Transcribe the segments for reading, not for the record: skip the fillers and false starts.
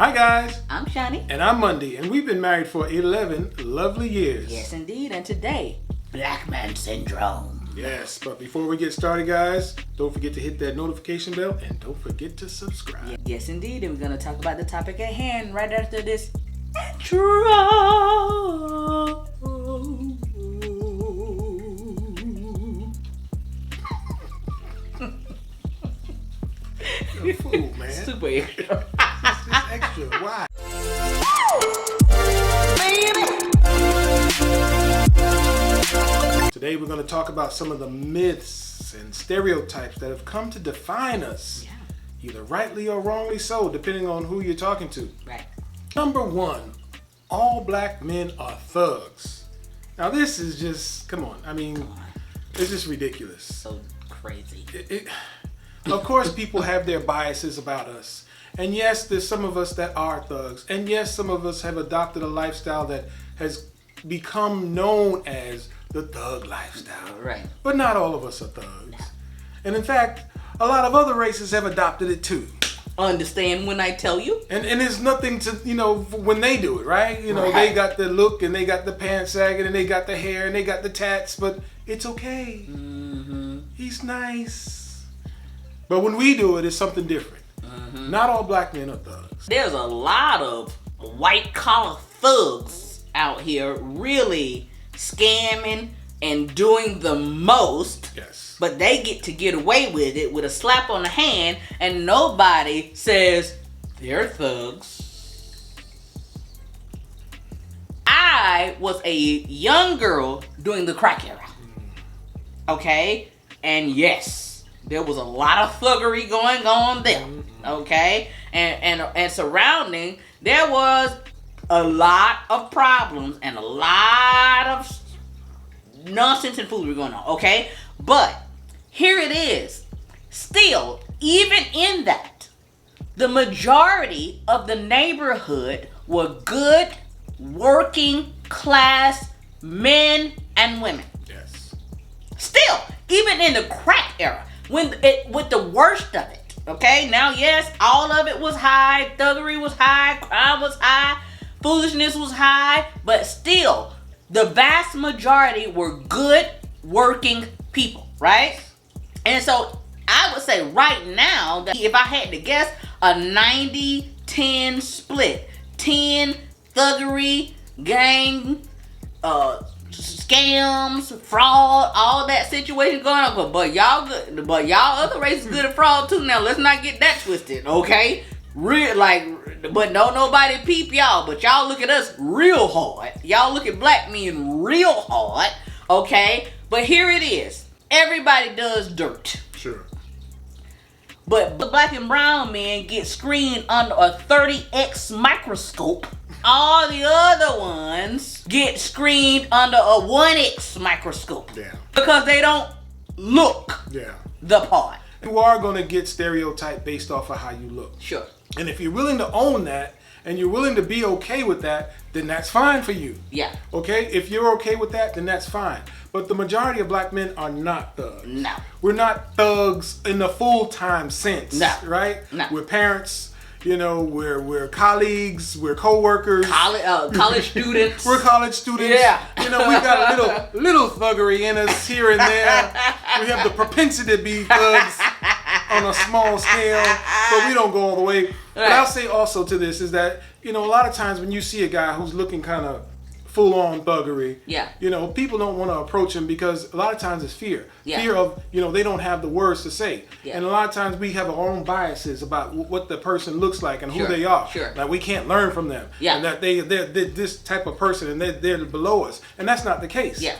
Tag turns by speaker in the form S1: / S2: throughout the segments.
S1: Hi guys,
S2: I'm Shauni.
S1: and I'm Mondi, and we've been married for 11 lovely years.
S2: Yes, indeed. And today, Black Man Syndrome.
S1: Yes, but before we get started, guys, don't forget to hit that notification bell, and don't forget to subscribe.
S2: Yes, indeed. And we're going to talk about the topic at hand right after this intro.
S1: You're a fool, man.
S2: Super extra.
S1: It's just extra. Why? Today we're going to talk about some of the myths and stereotypes that have come to define us.
S2: Yeah.
S1: Either rightly or wrongly so, depending on who you're talking to.
S2: Right.
S1: Number one, all black men are thugs. Now this is just, come on. I mean, it's just ridiculous.
S2: So crazy.
S1: Of course, people have their biases about us. And yes, there's some of us that are thugs. And yes, some of us have adopted a lifestyle that has become known as the thug lifestyle.
S2: Right.
S1: But not all of us are thugs. And in fact, a lot of other races have adopted it too.
S2: Understand when I tell you?
S1: And it's nothing to, when they do it, right?
S2: Right.
S1: They got the look and they got the pants sagging and they got the hair and they got the tats, but it's okay.
S2: Mm-hmm.
S1: He's nice. But when we do it, it's something different.
S2: Mm-hmm.
S1: Not all black men are thugs.
S2: There's a lot of white collar thugs out here really scamming and doing the most.
S1: Yes.
S2: But they get away with it with a slap on the hand, and nobody says they're thugs. I was a young girl during the crack era. Okay? And yes, there was a lot of thuggery going on there. Okay? And surrounding, there was a lot of problems and a lot of nonsense and foolery going on. Okay? But here it is. Still, even in that, the majority of the neighborhood were good, working class men and women.
S1: Yes.
S2: Still, even in the crack era, with the worst of it. Okay, now yes, all of it was high, thuggery was high, crime was high, foolishness was high, but still, the vast majority were good, working people, right? And so I would say right now that if I had to guess, a 90-10 split. 10 thuggery, gang, scams, fraud, all that situation going on. But y'all good. But y'all other races good at fraud too. Now let's not get that twisted, okay? But don't nobody peep y'all. But y'all look at us real hard. Y'all look at black men real hard, okay? But here it is. Everybody does dirt.
S1: Sure.
S2: But the black and brown men get screened under a 30x microscope. All the other ones get screened under a 1x microscope.
S1: Yeah.
S2: Because they don't look the part.
S1: You are going to get stereotyped based off of how you look.
S2: Sure.
S1: And if you're willing to own that and you're willing to be okay with that, then that's fine for you.
S2: Yeah.
S1: Okay? If you're okay with that, then that's fine. But the majority of black men are not thugs.
S2: No.
S1: We're not thugs in the full-time sense.
S2: No.
S1: Right?
S2: No.
S1: We're parents. We're colleagues. We're co-workers.
S2: College students.
S1: We're college students.
S2: Yeah.
S1: We got a little thuggery in us here and there. We have the propensity to be thugs on a small scale, but we don't go all the way. Right. But I'll say also to this is that, a lot of times when you see a guy who's looking kind of full-on thuggery, people don't want to approach him because a lot of times it's fear.
S2: Yeah.
S1: Fear of, they don't have the words to say.
S2: Yeah.
S1: And a lot of times we have our own biases about what the person looks like and who
S2: Sure.
S1: they are.
S2: Sure.
S1: Like we can't learn from them.
S2: Yeah.
S1: And that they're this type of person and they're below us. And that's not the case.
S2: Yeah.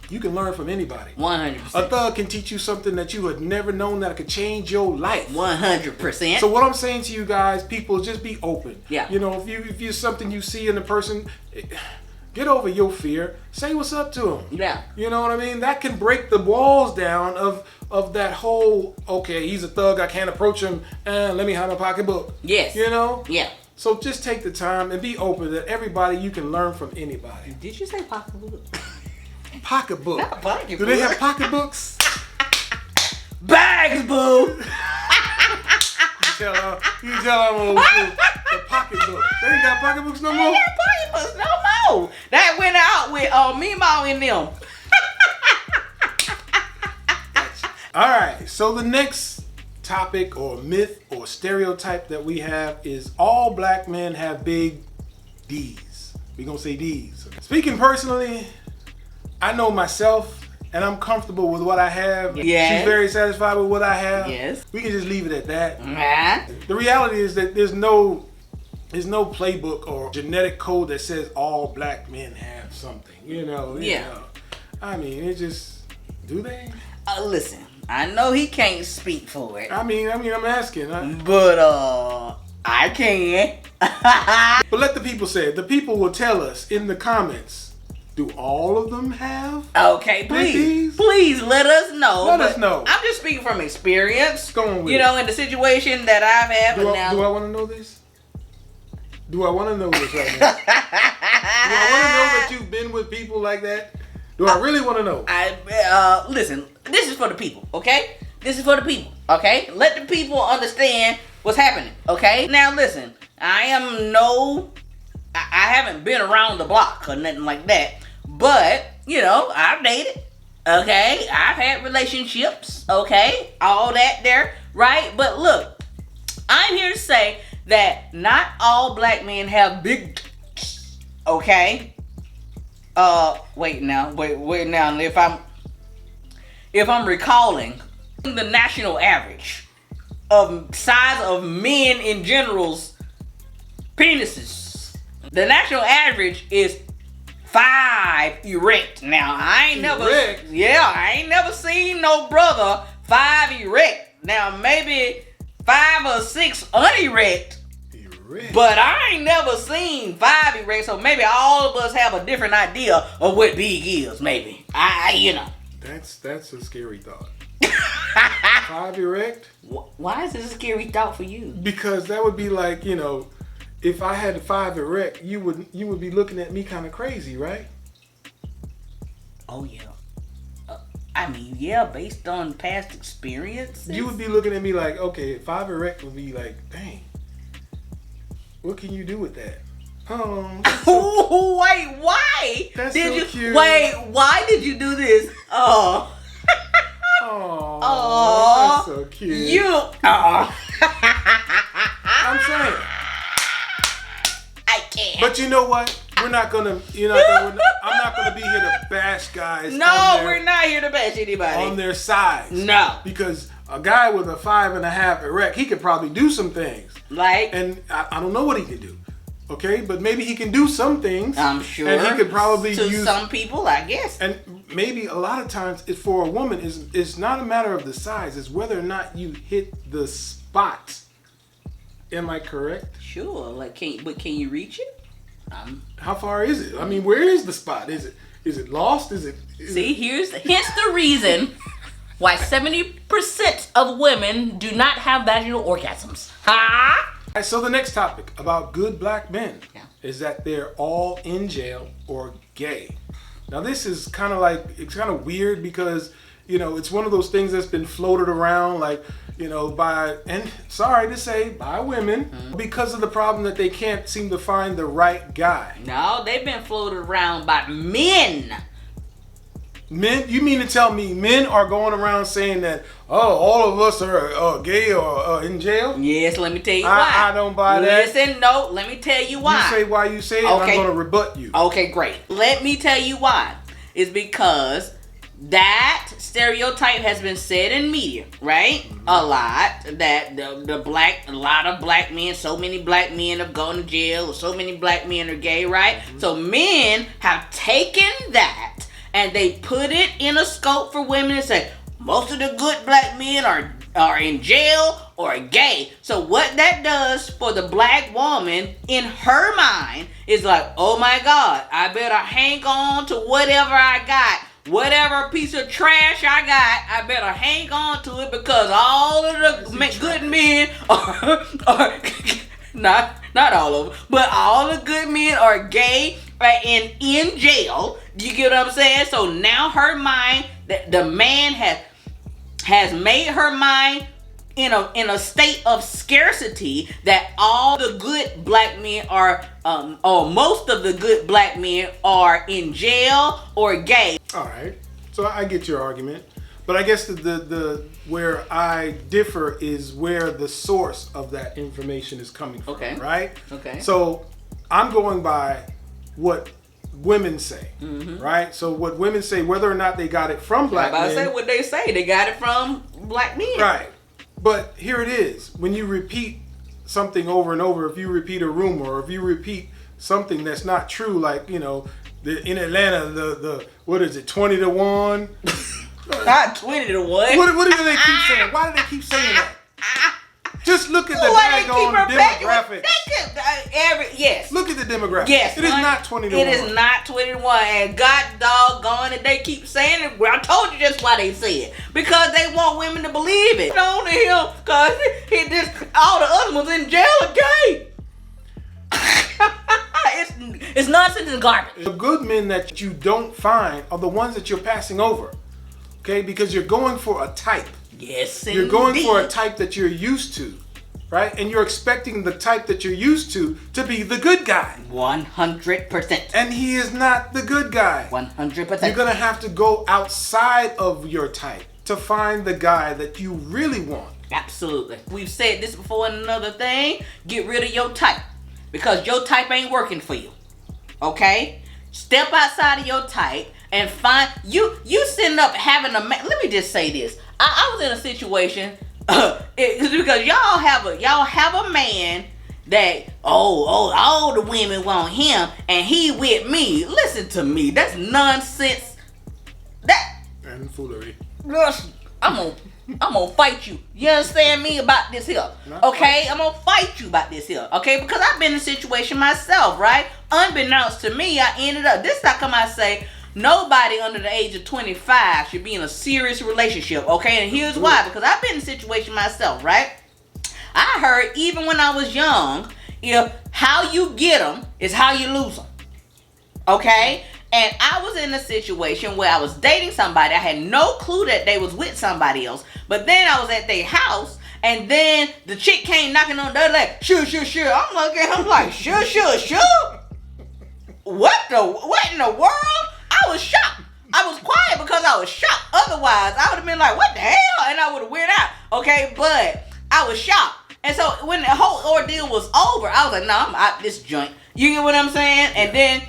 S1: You can learn from anybody.
S2: 100%.
S1: A thug can teach you something that you had never known that could change your life.
S2: 100%.
S1: So what I'm saying to you guys, people, just be open.
S2: Yeah.
S1: If you something you see in a person, get over your fear. Say what's up to them.
S2: Yeah.
S1: You know what I mean? That can break the walls down of that whole, okay, he's a thug, I can't approach him, and let me hide my pocketbook.
S2: Yes.
S1: Yeah. So just take the time and be open that everybody, you can learn from anybody.
S2: Did you say pocketbook?
S1: Pocketbook.
S2: Not pocketbook.
S1: Do they have pocketbooks?
S2: Bags, boo.
S1: You tell them old school. The pocketbook. books no
S2: I
S1: more?
S2: ain't got pocketbooks no more. That went out with Meemaw and them.
S1: All right, so the next topic or myth or stereotype that we have is all black men have big D's. We're going to say D's. Speaking personally, I know myself and I'm comfortable with what I have.
S2: Yes.
S1: She's very satisfied with what I have.
S2: Yes.
S1: We can just leave it at that.
S2: Uh-huh.
S1: The reality is that there's no playbook or genetic code that says all black men have something. You know. I mean, it just, do they?
S2: Listen, I know he can't speak for it.
S1: I mean, I'm asking.
S2: But I can.
S1: But let the people say it. The people will tell us in the comments. Do all of them have?
S2: Okay, please let us know.
S1: Let us know.
S2: I'm just speaking from experience.
S1: Go on with
S2: you know, in the situation that I've had.
S1: Do I want to know this? Do I want to know this right now? Do I want to know that you've been with people like that? Do I really want to know?
S2: Listen, this is for the people, okay? This is for the people, okay? Let the people understand what's happening, okay? Now listen, I haven't been around the block or nothing like that, but, you know, I've dated, okay? I've had relationships, okay? All that there, right? But look, I'm here to say that not all black men have big, okay? Wait now. If I'm recalling the national average of size of men in general's penises, the national average is 5 erect. Now I ain't never seen no brother 5 erect. Now maybe 5 or 6 unerect. But I ain't never seen 5 erect, so maybe all of us have a different idea of what big is. Maybe you know.
S1: That's a scary thought. 5 erect?
S2: Why is this a scary thought for you?
S1: Because that would be like, you know, if I had 5 erect, you would be looking at me kind of crazy, right?
S2: Oh yeah. I mean, yeah, based on past experiences.
S1: You would be looking at me like, okay, 5 erect would be like, dang. What can you do with that?
S2: Wait, why?
S1: That's
S2: did
S1: so
S2: you
S1: cute.
S2: Wait, why did you do this? Oh,
S1: that's so cute. I'm saying.
S2: I can't.
S1: But you know what? I'm not gonna be here to bash guys.
S2: No, we're not here to bash anybody.
S1: On their size.
S2: No.
S1: Because a guy with a 5.5 erect, he could probably do some things.
S2: Like?
S1: And I don't know what he can do. Okay? But maybe he can do some things.
S2: I'm sure.
S1: And he could probably
S2: use some people, I guess.
S1: And maybe a lot of times it's for a woman, it's not a matter of the size, it's whether or not you hit the spot. Am I correct?
S2: Sure. Like, can you reach it?
S1: How far is it? I mean, where is the spot? Is it lost? Hence
S2: the reason why 70% of women do not have vaginal orgasms. Ha!
S1: Right, so the next topic about good black men is that they're all in jail or gay. Now this is kind of weird because, you know, it's one of those things that's been floated around like, you know, by women because of the problem that they can't seem to find the right guy.
S2: No, they've been floated around by men.
S1: Men? You mean to tell me men are going around saying that, all of us are gay or in jail?
S2: Yes, let me tell you why.
S1: I don't buy that.
S2: Listen, no, let me tell you why.
S1: You say why you say it, and I'm going to rebut you.
S2: Okay, great. Let me tell you why. It's because that stereotype has been said in media, right? Mm-hmm. A lot. That a lot of black men, so many black men have gone to jail, or so many black men are gay, right? Mm-hmm. So men have taken that and they put it in a scope for women and say, most of the good black men are in jail or gay. So what that does for the black woman in her mind is like, oh my God, I better hang on to whatever I got. Whatever piece of trash I got, I better hang on to it because all of the good men are not all of them, but all the good men are gay and in jail. You get what I'm saying? So now her mind, the man has made her mind in a state of scarcity that all the good black men are, or most of the good black men are in jail or gay.
S1: All right, so I get your argument, but I guess the where I differ is where the source of that information is coming from.
S2: Okay.
S1: Right.
S2: Okay.
S1: So I'm going by what women say, right? So what women say, whether or not they got it from black men.
S2: I say what they say. They got it from black men.
S1: Right. But here it is. When you repeat something over and over, if you repeat a rumor, or if you repeat something that's not true, like, you know, in Atlanta, the what is it, 20-1?
S2: Not 20-1.
S1: What do they keep saying? Why do they keep saying that? Just look at the daggone demographics.
S2: Yes.
S1: Look at the demographics.
S2: Yes.
S1: It is not 20-1.
S2: It is not 20-1. And God doggone it, they keep saying it. I told you just why they say it. Because they want women to believe it. On to him, because he just all the other ones in jail are gay. It's nonsense and garbage.
S1: The good men that you don't find are the ones that you're passing over. Okay? Because you're going for a type.
S2: Yes,
S1: You're going for a type that you're used to, right? And you're expecting the type that you're used to be the good guy.
S2: 100%.
S1: And he is not the good guy.
S2: 100%.
S1: You're going to have to go outside of your type to find the guy that you really want.
S2: Absolutely. We've said this before in another thing. Get rid of your type. Because your type ain't working for you. Okay? Step outside of your type and find... You sitting up having a... Let me just say this. I was in a situation because y'all have a man that all the women want him and he with me. Listen to me, that's nonsense.
S1: And foolery.
S2: I'm gonna fight you. You understand me about this here? Okay, I'm gonna fight you about this here. Okay, because I've been in a situation myself, right? Unbeknownst to me, I ended up. This is how come I say. Nobody under the age of 25 should be in a serious relationship, okay? And here's why. Because I've been in a situation myself, right? I heard even when I was young, if how you get them is how you lose them, okay? And I was in a situation where I was dating somebody. I had no clue that they was with somebody else. But then I was at their house, and then the chick came knocking on the door like, sure. I'm looking, I'm like, sure. What in the world? I was shocked. I was quiet because I was shocked. Otherwise, I would have been like, what the hell? And I would have went out. Okay, but I was shocked. And so when the whole ordeal was over, I was like, no, I'm out this joint. You get what I'm saying? And then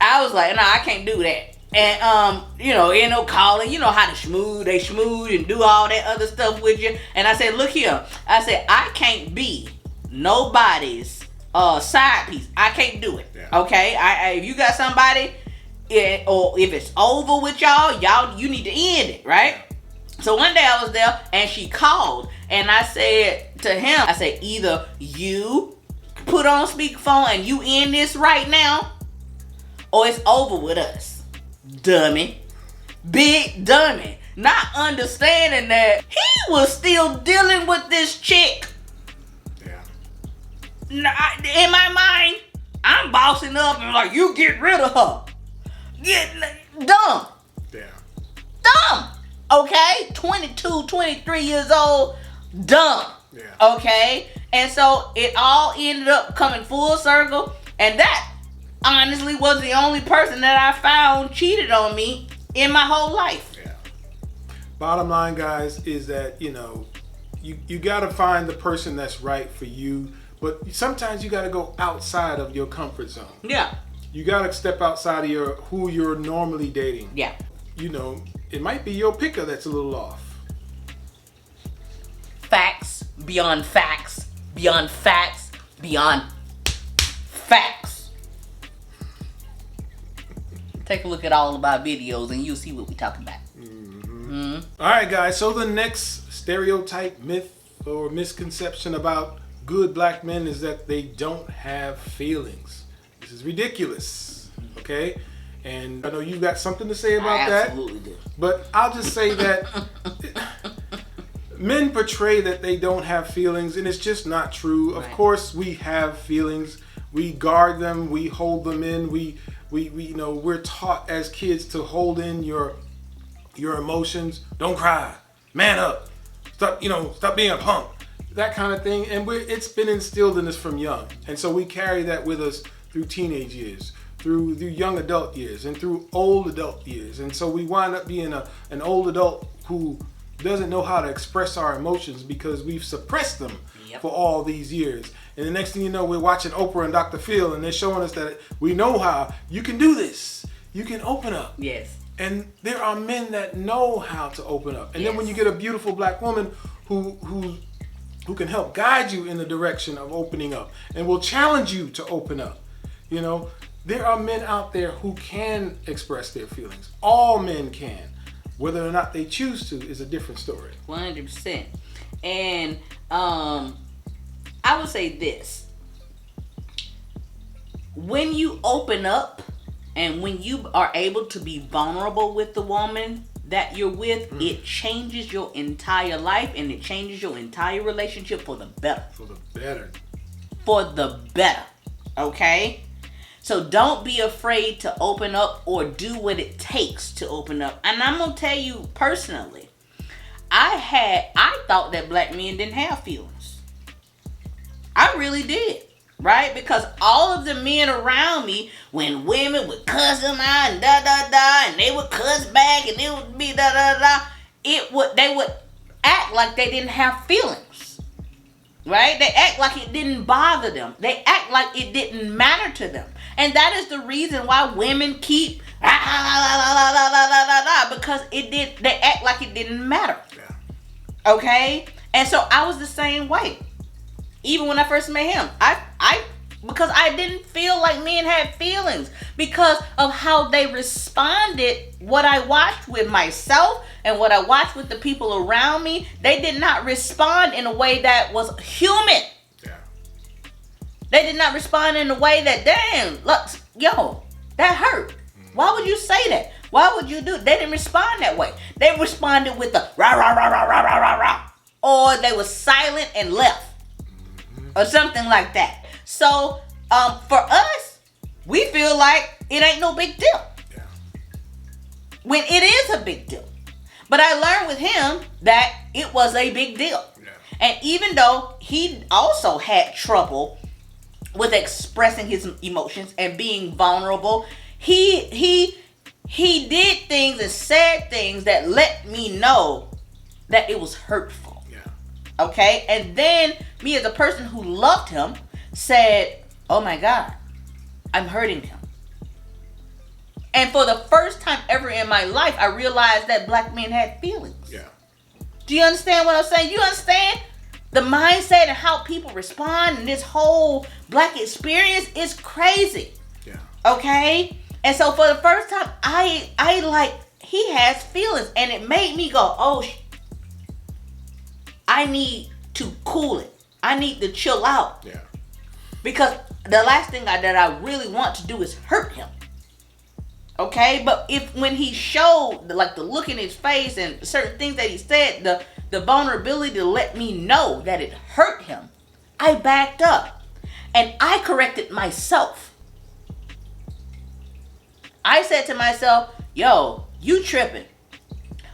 S2: I was like, no, I can't do that. And, ain't no calling. You know how to schmooze. They schmooze and do all that other stuff with you. And I said, look here. I said, I can't be nobody's side piece. I can't do it. Yeah. Okay? If you got somebody... or if it's over with y'all, you need to end it, right? So one day I was there and she called and I said to him, I said, either you put on speakerphone and you end this right now, or it's over with us. Dummy. Big dummy. Not understanding that he was still dealing with this chick.
S1: Yeah.
S2: In my mind, I'm bossing up and like, you get rid of her. Dumb.
S1: Yeah.
S2: Dumb. Okay? 22, 23 years old. Dumb.
S1: Yeah.
S2: Okay? And so it all ended up coming full circle. And that honestly was the only person that I found cheated on me in my whole life.
S1: Yeah. Bottom line, guys, is that, you got to find the person that's right for you. But sometimes you got to go outside of your comfort zone.
S2: Yeah.
S1: You gotta step outside of who you're normally dating.
S2: Yeah.
S1: It might be your picker that's a little off.
S2: Facts, beyond facts, beyond facts, beyond facts. Take a look at all of our videos and you'll see what we're talking about.
S1: All right, guys. So the next stereotype, myth, or misconception about good black men is that they don't have feelings. This is ridiculous, okay? And I know you got something to say about that.
S2: Absolutely do.
S1: But I'll just say that men portray that they don't have feelings, and it's just not true. Right. Of course, we have feelings. We guard them. We hold them in. We're taught as kids to hold in your emotions. Don't cry. Man up. Stop being a punk. that kind of thing. And it's been instilled in us from young. And so we carry that with us through teenage years, through young adult years, and through old adult years. And so we wind up being an old adult who doesn't know how to express our emotions because we've suppressed them for all these years. And the next thing you know, we're watching Oprah and Dr. Phil, and they're showing us that we know how you can do this. You can open up.
S2: Yes.
S1: And there are men that know how to open up. And then when you get a beautiful black woman who can help guide you in the direction of opening up and will challenge you to open up, you know, there are men out there who can express their feelings. All men can. Whether or not they choose to is a different story.
S2: 100%. And I would say this. When you open up and when you are able to be vulnerable with the woman that you're with, it changes your entire life and it changes your entire relationship for the better.
S1: For the better.
S2: For the better. Okay? So don't be afraid to open up or do what it takes to open up. And I'm going to tell you personally, I thought that black men didn't have feelings. I really did. Right? Because all of the men around me, when women would cuss them out and da-da-da, and they would cuss back and it would be da-da-da, they would act like they didn't have feelings. Right? They act like it didn't bother them. They act like it didn't matter to them. And that is the reason why women keep because they act like it didn't matter. Yeah. Okay? And so I was the same way. Even when I first met him, because I didn't feel like men had feelings because of how they responded. What I watched with myself and what I watched with the people around me, they did not respond in a way that was human. Yeah. They did not respond in a way that, damn, look, yo, that hurt. Why would you say that? Why would you do? They didn't respond that way. They responded with the rah rah rah rah rah rah rah rah, or they were silent and left. Or something like that. So, for us, we feel like it ain't no big deal. Yeah. When it is a big deal. But I learned with him that it was a big deal. Yeah. And even though he also had trouble with expressing his emotions and being vulnerable, he did things and said things that let me know that it was hurtful. Okay, and then me as a person who loved him said, oh my God, I'm hurting him. And for the first time ever in my life, I realized that black men had feelings. Yeah. Do you understand what I'm saying? You understand the mindset and how people respond in this whole black experience is crazy. Yeah. Okay? And so for the first time, I like, he has feelings, and it made me go, oh, I need to cool it. I need to chill out. Yeah. Because the last thing that I really want to do is hurt him. Okay? But when he showed the look in his face and certain things that he said, the vulnerability to let me know that it hurt him, I backed up. And I corrected myself. I said to myself, yo, you tripping.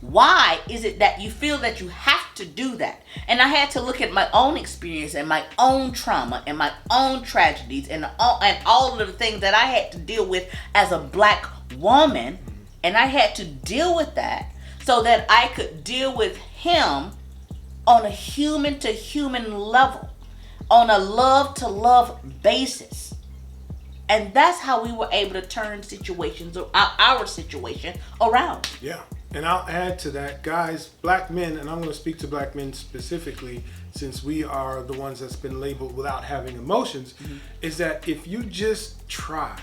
S2: Why is it that you feel that you have to do that? And I had to look at my own experience and my own trauma and my own tragedies and all of the things that I had to deal with as a black woman. And I had to deal with that so that I could deal with him on a human to human level, on a love to love basis. And that's how we were able to turn situations, our situation around.
S1: Yeah. And I'll add to that, guys, black men, and I'm going to speak to black men specifically since we are the ones that's been labeled without having emotions, is that if you just try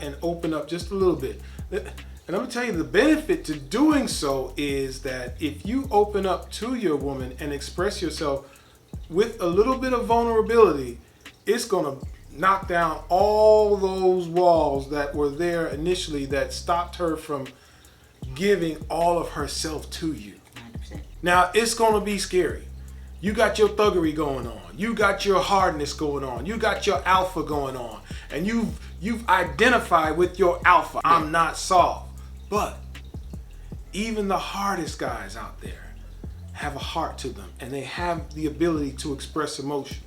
S1: and open up just a little bit. And I'm going to tell you the benefit to doing so is that if you open up to your woman and express yourself with a little bit of vulnerability, it's going to knock down all those walls that were there initially that stopped her from giving all of herself to you. 100%. Now, it's going to be scary. You got your thuggery going on. You got your hardness going on. You got your alpha going on. And you've identified with your alpha. Yeah. I'm not soft. But even the hardest guys out there, have a heart to them, and they have the ability to express emotion.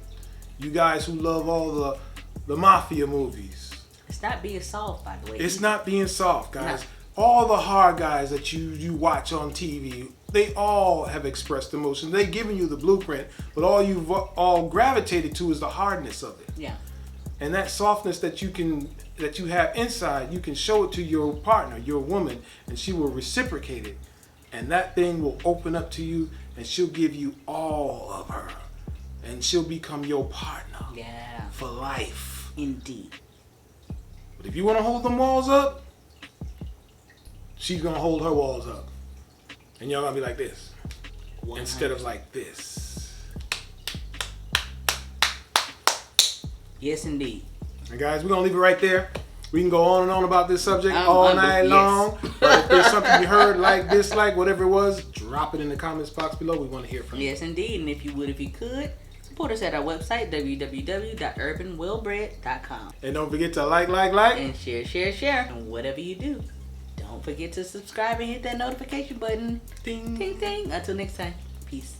S1: You guys who love all the mafia movies.
S2: It's not being soft, by the way.
S1: It's not being soft, guys.
S2: No.
S1: All the hard guys that you watch on TV, they all have expressed emotion. They've given you the blueprint, but all you've all gravitated to is the hardness of it.
S2: Yeah.
S1: And that softness that you have inside, you can show it to your partner, your woman, and she will reciprocate it. And that thing will open up to you, and she'll give you all of her. And she'll become your partner.
S2: Yeah.
S1: For life.
S2: Indeed.
S1: But if you want to hold them walls up, she's going to hold her walls up. And y'all going to be like this. 100. Instead of like this.
S2: Yes, indeed.
S1: And guys, we're going to leave it right there. We can go on and on about this subject all night long. But if there's something you heard, like, dislike, whatever it was, drop it in the comments box below. We want to hear from you.
S2: Yes, indeed. And if you could, support us at our website, www.urbanwellbred.com.
S1: And don't forget to like.
S2: And share. And whatever you do, don't forget to subscribe and hit that notification button.
S1: Ding.
S2: Ding, ding. Until next time. Peace.